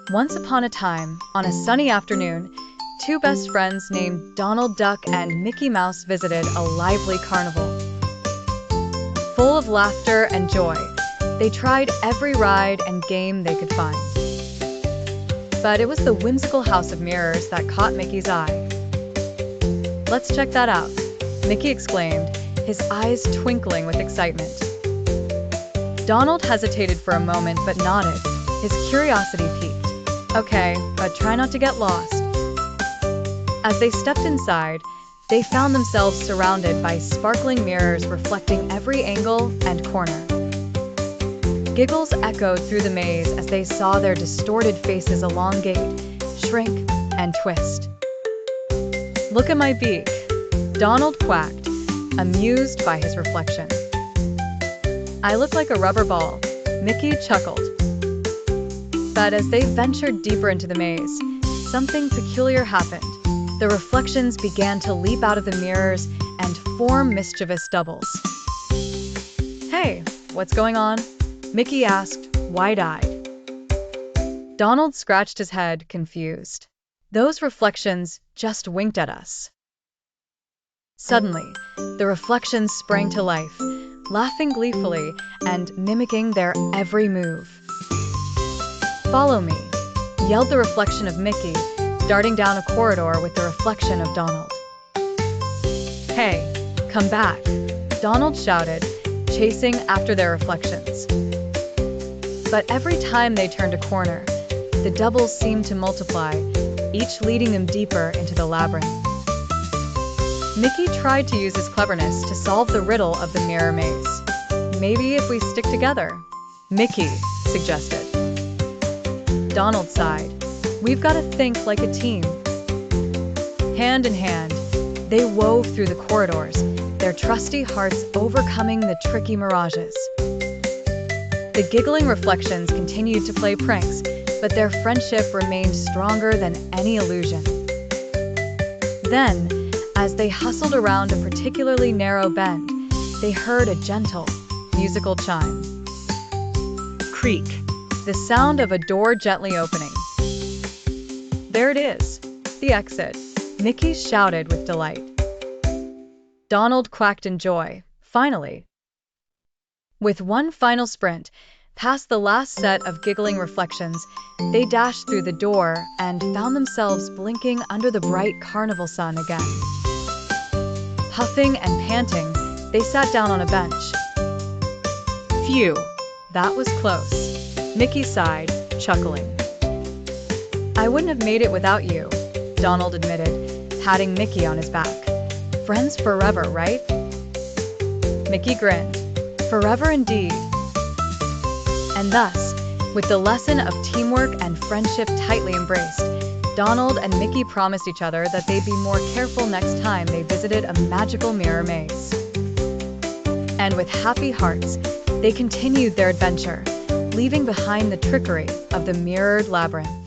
Once upon a time, on a sunny afternoon, two best friends named Donald Duck and Mickey Mouse visited a lively carnival. Full of laughter and joy, they tried every ride and game they could find. But it was the whimsical house of mirrors that caught Mickey's eye. "Let's check that out," Mickey exclaimed, his eyes twinkling with excitement. Donald hesitated for a moment but nodded, his curiosity piqued. "Okay, but try not to get lost." As they stepped inside, they found themselves surrounded by sparkling mirrors reflecting every angle and corner. Giggles echoed through the maze as they saw their distorted faces elongate, shrink, and twist. "Look at my beak," Donald quacked, amused by his reflection. "I look like a rubber ball," Mickey chuckled. But as they ventured deeper into the maze, something peculiar happened. The reflections began to leap out of the mirrors and form mischievous doubles. "Hey, what's going on?" Mickey asked, wide-eyed. Donald scratched his head, confused. "Those reflections just winked at us." Suddenly, the reflections sprang to life, laughing gleefully and mimicking their every move. "Follow me," yelled the reflection of Mickey, darting down a corridor with the reflection of Donald. "Hey, come back," Donald shouted, chasing after their reflections. But every time they turned a corner, the doubles seemed to multiply, each leading them deeper into the labyrinth. Mickey tried to use his cleverness to solve the riddle of the mirror maze. "Maybe if we stick together," Mickey suggested. Donald sighed. "We've got to think like a team." Hand in hand, they wove through the corridors, their trusty hearts overcoming the tricky mirages. The giggling reflections continued to play pranks, but their friendship remained stronger than any illusion. Then, as they hustled around a particularly narrow bend, they heard a gentle, musical chime. Creak, the sound of a door gently opening. "There it is, the exit," Mickey shouted with delight. Donald quacked in joy. Finally! With one final sprint, past the last set of giggling reflections, they dashed through the door and found themselves blinking under the bright carnival sun again. Puffing and panting, they sat down on a bench. "Phew, that was close," Mickey sighed, chuckling. "I wouldn't have made it without you," Donald admitted, patting Mickey on his back. "Friends forever, right?" Mickey grinned. "Forever indeed." And thus, with the lesson of teamwork and friendship tightly embraced, Donald and Mickey promised each other that they'd be more careful next time they visited a magical mirror maze. And with happy hearts, they continued their adventure, leaving behind the trickery of the mirrored labyrinth.